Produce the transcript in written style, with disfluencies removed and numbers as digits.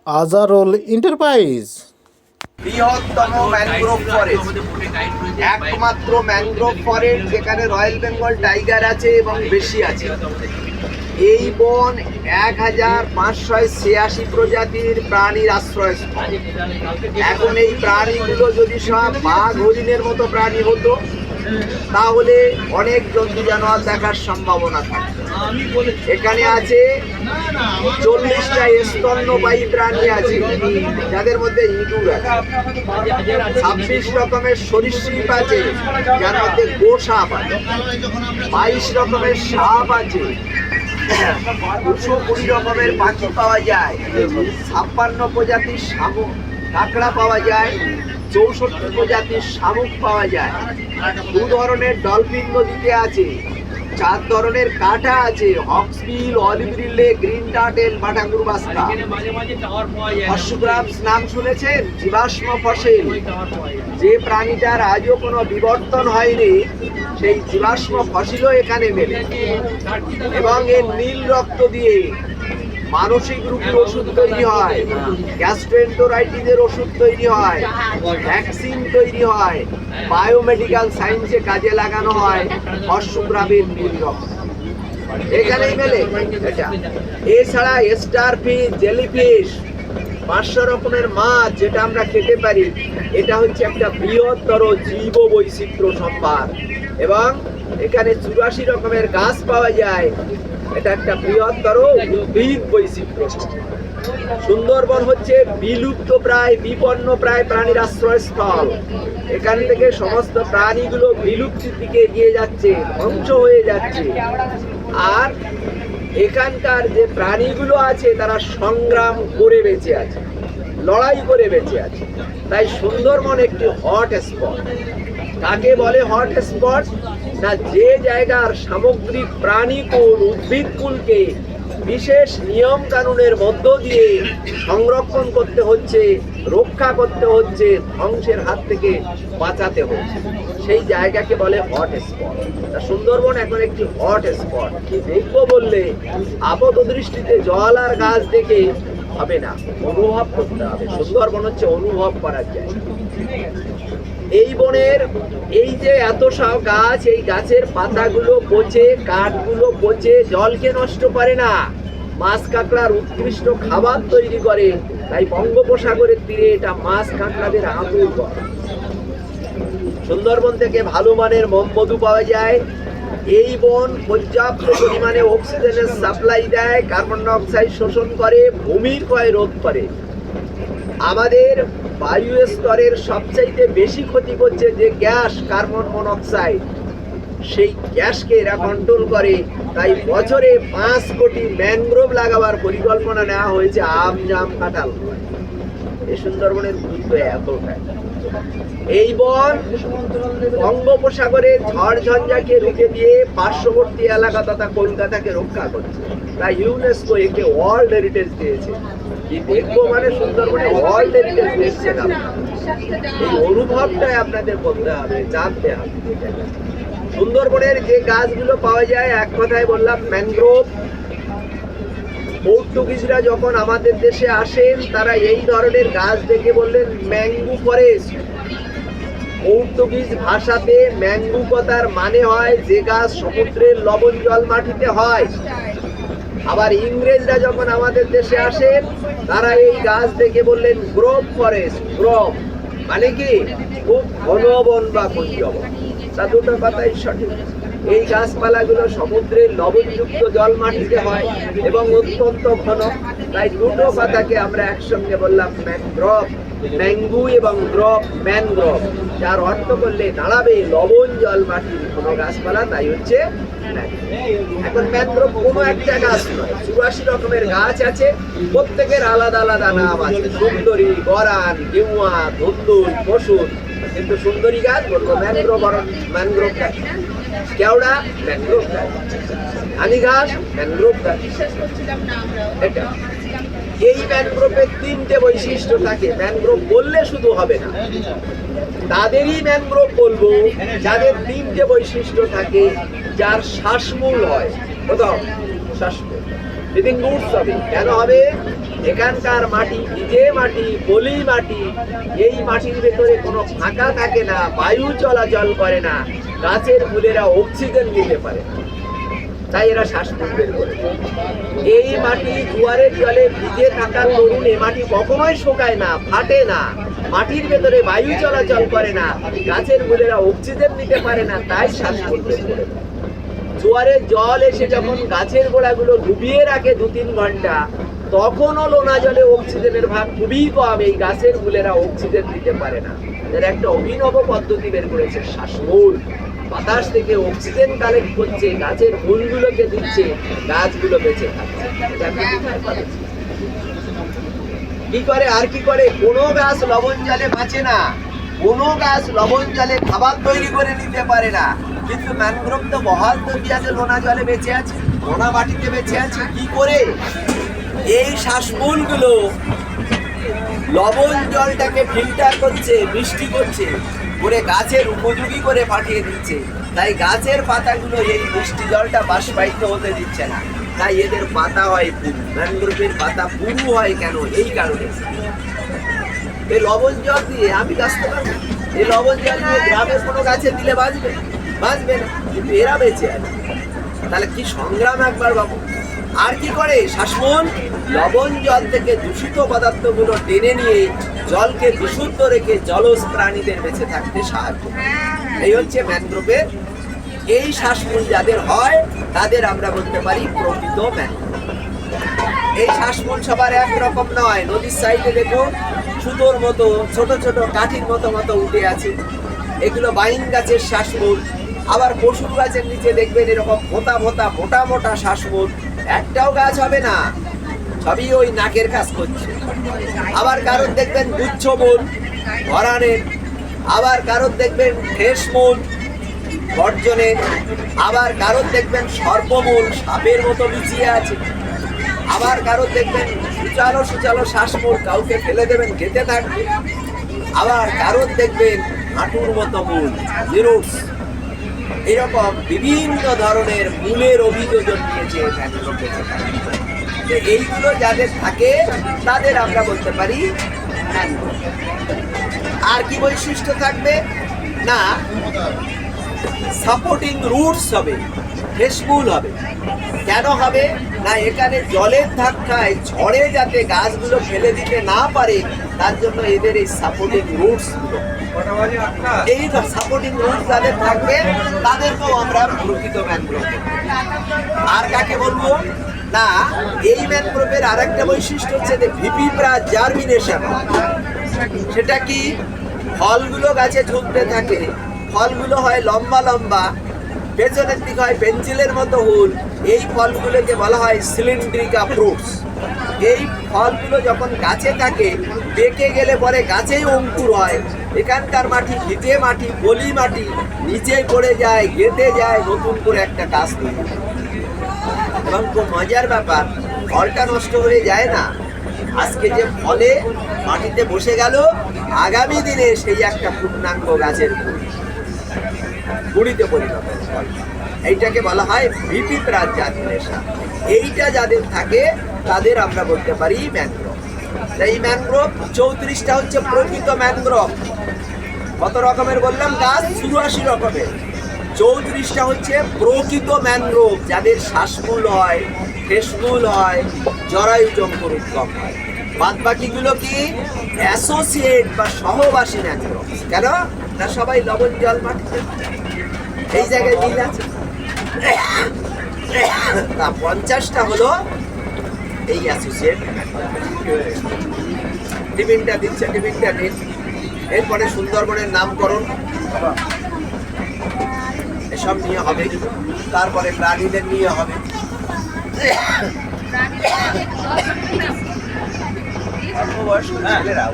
Azharul enterprise বৃহত্তম mangrove forest, একমাত্র mangrove forest যেখানে রয়্যাল বেঙ্গল টাইগার আছে এবং বেশি আছে। এই বন 1586 প্রজাতির প্রাণীর আশ্রয়স্থল। এখন এই প্রাণীগুলো যদি সব বাঘ হরিণের মতো প্রাণী হতো তাহলে অনেক জন্তু জানোয়ার দেখার সম্ভাবনা থাকে। এখানে আছে 40টা স্তন্যপায়ী প্রাণী আছে, যাদের মধ্যে ইঁদুর আছে। 26 রকমের সরীসৃপ আছে, যার মধ্যে গোসাপ আছে। 22 রকমের সাপ আছে। 220 রকমের পাখি পাওয়া যায়। 56 প্রজাতির শামুক কাঁকড়া পাওয়া যায়। 64 প্রজাতির শামুক পাওয়া যায়। 2 ধরনের ডলফিন নদীতে আছে। 4 ধরনের কাঁটা আছে, হক্সবিল, অলিভ রিলে, গ্রিন টার্টেল, বাটাকুর বাস্কা। অশ্বগ্রামস নাম শুনেছেন? জীবাশ্ম ফসিল। যে প্রাণীটার আজও কোনো বিবর্তন হয়নি সেই জীবাশ্ম ফসিলও এখানে মেলে। এবং এর নীল রক্ত দিয়ে মানসিক রোগের ওষুধ তৈরি হয়, গ্যাস্ট্রোএন্টেরাইটিসের ওষুধ তৈরি হয়, ভ্যাকসিন তৈরি হয়, বায়োমেডিক্যাল সায়েন্সে কাজে লাগানো হয় অশ্বগ্রামের নীল রক্ত। এখানেই মেলে এটা। এছাড়া স্টারফিশ, জেলিফিশ, 500 রকমের মাছ যেটা আমরা খেতে পারি। এটা হচ্ছে একটা বৃহত্তর জীব বৈচিত্র্য সম্ভার। এবং এখানে 84 রকমের গাছ পাওয়া যায়। এটা একটা বৃহত্তর উদ্ভিদ বৈচিত্র্য সম্ভার। সুন্দরবন হচ্ছে বিলুপ্ত প্রায়, বিপন্ন প্রায় প্রাণীর আশ্রয়স্থল। এখান থেকে সমস্ত প্রাণীগুলো বিলুপ্তির দিকে এগিয়ে যাচ্ছে, ধ্বংস হয়ে যাচ্ছে। আর এখানকার যে প্রাণীগুলো আছে তারা সংগ্রাম করে বেঁচে আছে, লড়াই করে বেঁচে আছে। তাই সুন্দরবন একটি হট স্পট। কাকে বলে হট স্পট? না, যে জায়গার সামগ্রিক প্রাণীকুল, উদ্ভিদকুলকে বিশেষ নিয়ম কানুনের মধ্য দিয়ে সংরক্ষণ করতে হচ্ছে, রক্ষা করতে হচ্ছে, ধ্বংসের হাত থেকে বাঁচাতে হচ্ছে, সেই জায়গাকে বলে হট স্পট। সুন্দরবন এখন একটি হট স্পট। কি দেখবো বললে আপাত দৃষ্টিতে জল আর গাছ দেখে হবে না, অনুভব করতে হবে। সুন্দরবন হচ্ছে অনুভব করার জায়গা। এই বনের এই যে এত সব গাছ, এই গাছের পাতাগুলো পচে, কাঠগুলো পচে জলকে নষ্ট করে না, মাছ কাঁকড়ার উৎকৃষ্ট খাবার তৈরি করে। তাই বঙ্গোপসাগরের তীরে এটা মাছ কাঁকড়াদের আতুর ঘর। সুন্দরবন থেকে ভালো মানের মধু পাওয়া যায়। এই বন পর্যাপ্ত পরিমাণে অক্সিজেনের সাপ্লাই দেয়, কার্বন ডাই অক্সাইড শোষণ করে, ভূমির ক্ষয় রোধ করে। আমাদের বায়ু স্তরের সবচাইতে বেশি ক্ষতি করছে যে গ্যাস, কার্বন মনোক্সাইড, সেই গ্যাসকে এরা কন্ট্রোল করে। তাই বছরে 5 কোটি ম্যানগ্রোভ লাগাবার পরিকল্পনা নেওয়া হয়েছে আম, জাম, কাঁঠাল। এই সুন্দরবনের গুরুত্ব এতটাই। এই বন বঙ্গোপসাগরের ঝড় ঝঞ্ঝাকে রুখে দিয়ে পার্শ্ববর্তী এলাকা তথা কলকাতাকে রক্ষা করছে। তাই ইউনেস্কো একে ওয়ার্ল্ড হেরিটেজ দিয়েছে। কি দেখবো মানে সুন্দরবনে ওয়ার্ল্ড হেরিটেজ দিচ্ছে না। এই অনুভবটাই আপনাদের করতে হবে, জানতে হবে। সুন্দরবনের যে গাছগুলো পাওয়া যায়, এক কথায় বললাম ম্যানগ্রোভ। পর্তুগিজরা যখন আমাদের দেশে আসেন তারা এই ধরনের গাছ দেখে বললেন ম্যাঙ্গু ফরেস্ট। পর্তুগিজ ভাষাতে ম্যাঙ্গু কথার মানে হয় যে গাছ সমুদ্রের লবণ জল মাটিতে হয়। আবার ইংরেজরা যখন আমাদের দেশে আসেন তারা এই গাছ দেখে বললেন গ্রোভ ফরেস্ট। গ্রোভ মানে কি? খুব ঘন বন বা কুঞ্জবন। তা দুটো কথাই সঠিক। এই গাছপালাগুলো সমুদ্রের লবণযুক্ত জল মাটিতে হয় এবং অত্যন্ত ঘন। তাই দুটো কথাকে আমরা একসঙ্গে বললাম ম্যানগ্রোভ। ম্যাঙ্গু এবং গ্রোভ, ম্যানগ্রোভ, যার অর্থ করলে দাঁড়াবে লবণ জল মাটির ঘন গাছপালা। তাই হচ্ছে এখন ম্যানগ্রোভ কোনো একটা গাছ নয়, 84 রকমের গাছ আছে, প্রত্যেকের আলাদা আলাদা নাম আছে। সুন্দরী, গরান, গেউয়া, ধুন্দুল, পশুর। কিন্তু সুন্দরী গাছ বলবো ম্যানগ্রোভ, ম্যানগ্রোভ গাছ। কেওড়া ম্যানগ্রোভ গাছ, ধানি ঘাস ম্যানগ্রোভ গাছ। এটা এই ম্যানগ্রোভের 3টে বৈশিষ্ট্য থাকে। ম্যানগ্রোভ বললে শুধু হবে না, তাদেরই ম্যানগ্রোভ বলবো যাদের 3টে বৈশিষ্ট্য থাকে। যার শ্বাসমূল হয়, কোথাও শ্বাসমূল, ব্রিদিং রুটস হবে। কেন হবে? এখানকার মাটি ভিজে মাটি, পলি মাটি। এই মাটির ভেতরে কোনো ফাঁকা থাকে না, বায়ু চলাচল করে না, গাছের মূলেরা অক্সিজেন নিতে পারে না, তাই এরা শ্বাসমূল বের করে। এই মাটি জোয়ারের জলে ভিজে থাকার দরুন এই মাটি কখনোই শুকায় না, ফাটে না, মাটির ভেতরে বায়ু চলাচল করে না, গাছের মূলেরা অক্সিজেন নিতে পারে না, তাই শ্বাসমূল বের করে। জোয়ারের জল এসে যখন গাছের গোড়াগুলো ডুবিয়ে রাখে 2-3 ঘন্টা, তখনও লোনা জলে অক্সিজেনের ভাগ খুবই কম, এই গাছের মূলেরা অক্সিজেন দিতে পারে না। এর একটা অভিনব পদ্ধতি বের করেছে শ্বাসমূল। বাতাস থেকে অক্সিজেন কালেক্ট করছে, গাছের মূলগুলোকে দিচ্ছে, গাছগুলো বেঁচে থাকছে। এটা আপনি কোথায় পাবেন? কি করে আর কি করে? কোনো গাছ লবণ জলে বাঁচে না, কোনো গাছ লবণ জলে খাবার তৈরি করে নিতে পারে না, কিন্তু ম্যানগ্রোভ তো বহাল তবিয়াতে লোনা জলে বেঁচে আছে, লোনা মাটিতে বেঁচে আছে। কি করে? এই শ্বাসমূলগুলো লবণ জলটাকে ফিল্টার করছে, মিষ্টি করছে, করে গাছের উপযোগী করে পাঠিয়ে দিচ্ছে। তাই গাছের পাতাগুলো এই মিষ্টি জলটা বাষ্পায়িত হতে দিচ্ছে না, তাই এদের পাতা হয় পুরু। ম্যানগ্রোভের পাতা পুরু হয় কেন? এই কারণে। এই লবণ জল দিয়ে আমি বাঁচতে পারবো? এই লবণ জল দিয়ে গ্রামের কোনো গাছে দিলে বাঁচবে? বাঁচবে না, কিন্তু এরা বেঁচে আছে। তাহলে কি সংগ্রাম একবার বাবু। আর কি করে শ্বাসমূল? লবণ জল থেকে দূষিত পদার্থগুলো টেনে নিয়ে জলকে বিশুদ্ধ রেখে জলজ প্রাণীদের বেঁচে থাকতে সাহায্য করে। এই হচ্ছে ম্যানগ্রোভের। এই শ্বাসমূল যাদের হয় তাদের আমরা বলতে পারি প্রকৃত ম্যানগ্রোভ। এই শ্বাসমূল সবার একরকম নয়। নদীর সাইডে দেখুন সুতোর মতো ছোট ছোট কাঠির মতো মতো উঠে আছে, এগুলো বাইন গাছের শ্বাসমূল। আবার পশুর গাছের নিচে দেখবেন এরকম ভোতা ভোতা মোটা মোটা শ্বাসমূল। একটাও গাছ হবে না, সবই ওই নাকের কাজ করছে। আবার কারোর দেখবেন গুচ্ছমূল ভরানের, আবার কারোর দেখবেন ঠেসমূল গর্জনের, আবার কারোর দেখবেন সর্পমূল সাপের মতো বিছিয়ে আছে, আবার কারোর দেখবেন সুচালো সুচালো শ্বাসমূল, কাউকে ফেলে দেবেন খেতে থাকবে। আবার কারোর দেখবেন হাঁটুর মতো মূল, জিরোস। এরকম বিভিন্ন ধরনের মূলের অভিযোজন নিয়েছে ম্যানগ্রোভ। এইগুলো যাদের থাকে তাদের আমরা বলতে পারি ম্যানগ্রোভ। আর কি বৈশিষ্ট্য থাকবে না? সাপোর্টিং রুটস হবে, ঠেসমূল হবে। কেন হবে না? এখানে জলের ধাক্কায় ঝড়ে যাতে গাছগুলো ফেলে দিতে না পারে, তার জন্য এদের এই সাপোর্টিং রুটস গুলো, এই সাপোর্টিং রুটস যাদের থাকবে তাদেরকেও আমরা প্রকৃত ম্যানগ্রোভ। আর কাকে বলবো না? এই ম্যানগ্রোভের আর একটা বৈশিষ্ট্য হচ্ছে যে ভিপিপ্রাস জার্মিনেশন। সেটা কি? ফলগুলো গাছে ঝুলতে থাকে, ফলগুলো হয় লম্বা লম্বা, পেছনের দিকে হয় পেন্সিলের মতো হুল। এই ফলগুলোকে বলা হয় সিলিন্ড্রিকা ফ্রুটস। এই ফলগুলো যখন গাছে থাকে পেকে গেলে পরে গাছেই অঙ্কুর হয়। এখানকার মাটি ভিজে মাটি, পলি মাটি, নিচে পড়ে যায়, গেঁথে যায়, নতুন করে একটা গাছ তৈরি হয়। এবং খুব মজার ব্যাপার, ফলটা নষ্ট হয়ে যায় না। আজকে যে ফলে মাটিতে বসে গেল, আগামী দিনে সেই একটা পূর্ণাঙ্গ গাছের গুড়িতে পরিণত হয়। এইটাকে বলা হয় ভিপিপ্রাস জার্মিনেশন। এইটা যাদের থাকে তাদের আমরা বলতে পারি ম্যানগ্রোভ। এই ম্যানগ্রোভ 34টা হচ্ছে প্রকৃত ম্যানগ্রোভ। কত রকমের বললাম? গাছ 84 রকমের। 34টা হচ্ছে প্রকৃত ম্যানগ্রোভ, যাদের শ্বাসমূল হয়, ঠেসমূল হয়, জরায়ুজঙ্কুর উদ্গম হয়। বাদ বাকিগুলো কি? অ্যাসোসিয়েট বা সহবাসী ম্যানগ্রোভ। কেন না? সবাই লবণ জল মাটিতে, এই জায়গায় মিল আছে। 50টা হলো এই অ্যাসোসিয়েট। টিফিনটা দিচ্ছে, টিফিনটা নিন। এরপরে সুন্দরবনের নামকরণ এসব নিয়ে হবে, তারপরে প্রাণীদের নিয়ে হবে। অল্প বয়স্ক ছেলেরাও